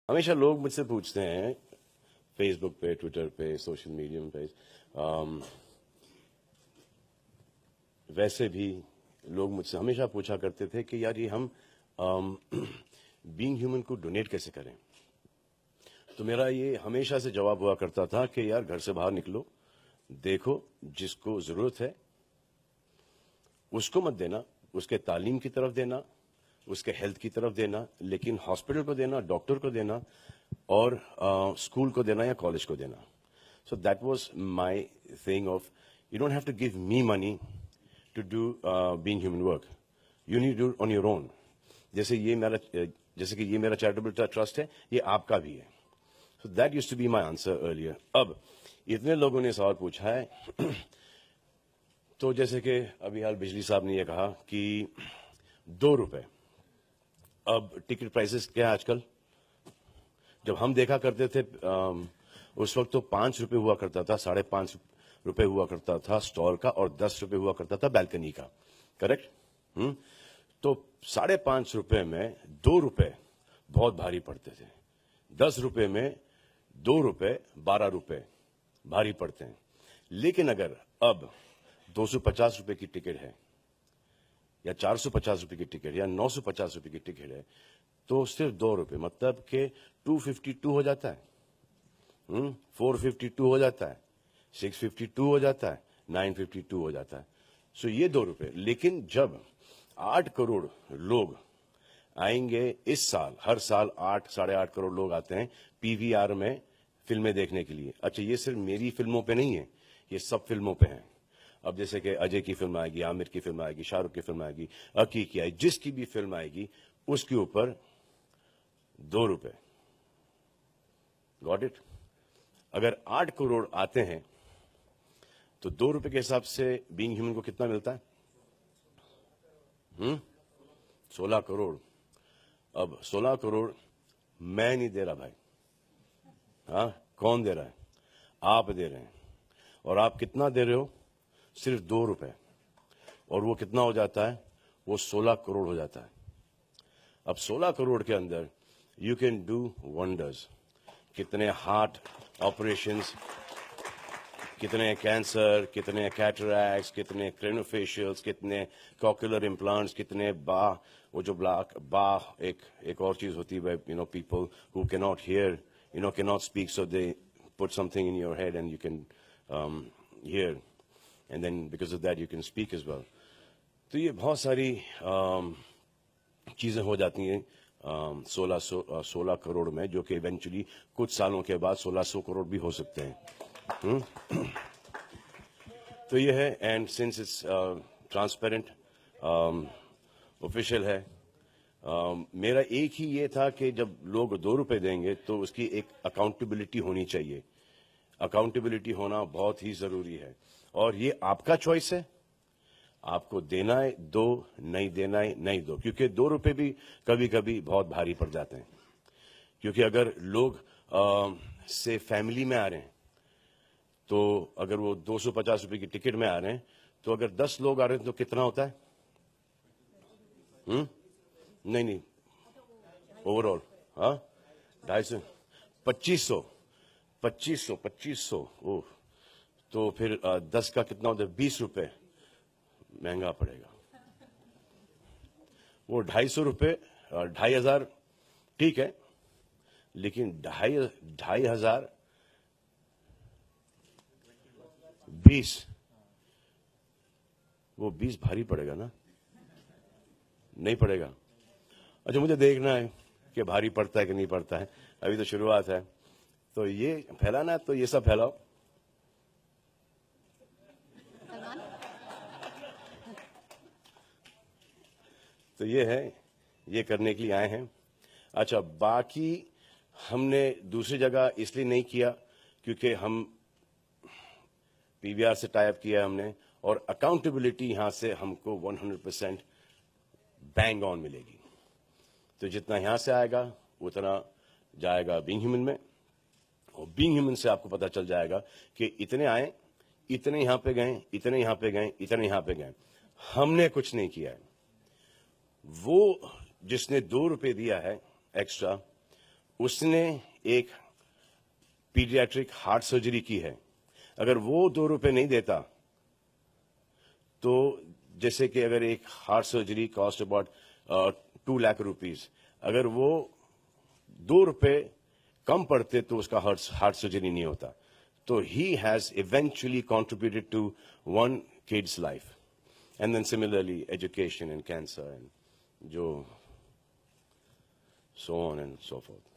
ہمیشہ لوگ مجھ سے پوچھتے ہیں فیس بک پہ، ٹویٹر پہ، سوشل میڈیا پہ، ویسے بھی لوگ مجھ سے ہمیشہ پوچھا کرتے تھے کہ یار یہ ہم بینگ ہیومن کو ڈونیٹ کیسے کریں. تو میرا یہ ہمیشہ سے جواب ہوا کرتا تھا کہ یار گھر سے باہر نکلو، دیکھو جس کو ضرورت ہے اس کو مت دینا، اس کے تعلیم کی طرف دینا، اس کے ہیلتھ کی طرف دینا، لیکن ہاسپٹل کو دینا، ڈاکٹر کو دینا، اور اسکول کو دینا یا کالج کو دینا. So that was my thing of you don't have to give me money to do being human work. You need do on your own. جیسے کہ یہ میرا چیریٹیبل ٹرسٹ ہے، یہ آپ کا بھی ہے. So that used to be my answer earlier. اب اتنے لوگوں نے سوال پوچھا ہے تو جیسے کہ ابھی حال بجلی صاحب نے یہ کہا کہ 2 روپے. اب ٹکٹ پرائسز کیا ہے آج کل؟ جب ہم دیکھا کرتے تھے اس وقت تو 5 روپے ہوا کرتا تھا، 5.5 روپے ہوا کرتا تھا اسٹال کا، اور 10 روپے ہوا کرتا تھا بالکنی کا. کریکٹ؟ تو 5.5 روپے میں 2 روپے بہت بھاری پڑتے تھے. 10 روپے میں 2 روپے 12 روپے بھاری پڑتے ہیں. لیکن اگر اب 250 روپے کی ٹکٹ ہے یا 450 روپے کی ٹکٹ یا 950 روپے کی ٹکٹ ہے تو صرف 2 روپے، مطلب کہ 252 ہو جاتا ہے، 452 ہو جاتا ہے، 652 ہو جاتا ہے، 952 ہو جاتا ہے. سو یہ 2 روپے. لیکن جب 8 کروڑ لوگ آئیں گے اس سال، ہر سال 8-8.5 کروڑ لوگ آتے ہیں پی وی آر میں فلمیں دیکھنے کے لیے. اچھا یہ صرف میری فلموں پہ نہیں ہے، یہ سب فلموں پہ ہیں. اب جیسے کہ اجے کی فلم آئے گی، عامر کی فلم آئے گی، شاہ رخ کی فلم آئے گی، عقی کی آئے گی، جس کی بھی فلم آئے گی اس کے اوپر 2 روپے. Got it? اگر 8 کروڑ آتے ہیں تو 2 روپے کے حساب سے بینگ ہیومن کو کتنا ملتا ہے؟ 16 کروڑ. اب 16 کروڑ میں نہیں دے رہا بھائی. ہاں، کون دے رہا ہے؟ آپ دے رہے ہیں. اور آپ کتنا دے رہے ہو؟ صرف 2 روپے. اور وہ کتنا ہو جاتا ہے؟ وہ 16 کروڑ ہو جاتا ہے. اب 16 کروڑ کے اندر یو کین ڈو ونڈرز. کتنے ہارٹ آپریشنز، کتنے کینسر، کتنے کیٹریکٹس، کتنے کرینوفیشیلز، کتنے کوکولر امپلانٹس، کتنے وہ جو ایک اور چیز ہوتی ہے، people who can not hear, can not speak, so they put something in your head and you can hear, and then because of that you can speak as well. تو یہ بہت ساری چیزیں ہو جاتی ہیں 16 کروڑ میں، جو کہ ایونچولی کچھ سالوں کے بعد 1600 کروڑ بھی ہو سکتے ہیں. تو یہ ہے. And since it's transparent, official ہے. میرا ایک ہی یہ تھا کہ جب لوگ 2 روپے دیں گے تو اس کی ایک اکاؤنٹیبلٹی ہونی چاہیے. اکاؤنٹیبلٹی ہونا بہت ہی ضروری ہے، اور یہ آپ کا چوائس ہے. آپ کو دینا ہے دو، نہیں دینا ہے نہیں دو. کیونکہ 2 روپے بھی کبھی کبھی بہت بھاری پڑ جاتے ہیں. کیونکہ اگر لوگ سے فیملی میں آ رہے ہیں تو اگر وہ 250 روپے کی ٹکٹ میں آ رہے ہیں تو اگر 10 لوگ آ رہے ہیں تو کتنا ہوتا ہے؟ نہیں، اوور آل 250، 2500. اوہ، تو پھر 10 کا کتنا ہوتا ہے؟ 20 روپے. مہنگا پڑے گا. وہ 250 روپے، 2500 ٹھیک ہے، لیکن 2500 20، وہ 20 بھاری پڑے گا نا؟ نہیں پڑے گا؟ اچھا مجھے دیکھنا ہے کہ بھاری پڑتا ہے کہ نہیں پڑتا ہے. ابھی تو شروعات ہے. تو یہ پھیلانا ہے تو یہ سب پھیلاؤ. تو یہ ہے، یہ کرنے کے لیے آئے ہیں. اچھا باقی ہم نے دوسری جگہ اس لیے نہیں کیا کیونکہ ہم پی وی آر سے ٹائی اپ کیا ہم نے، اور اکاؤنٹیبلٹی یہاں سے ہم کو 100% بینگ آن ملے گی. تو جتنا یہاں سے آئے گا اتنا جائے گا بینگ ہیومن میں، اور بینگ ہیومن سے آپ کو پتا چل جائے گا کہ اتنے آئے، اتنے یہاں پہ گئے، اتنے یہاں پہ گئے، اتنے یہاں پہ گئے. ہم نے کچھ نہیں کیا ہے. وہ جس نے 2 روپے دیا ہے ایکسٹرا، اس نے ایک پیڈیاٹرک ہارٹ سرجری کی ہے. اگر وہ 2 روپے نہیں دیتا تو جیسے کہ اگر ایک heart surgery cost about 2 lakh rupees, اگر وہ 2 روپے کم پڑتے تو اس کا ہارٹ سرجری نہیں ہوتا. تو he has eventually contributed to one kid's life. And then similarly education and cancer and so on and so forth.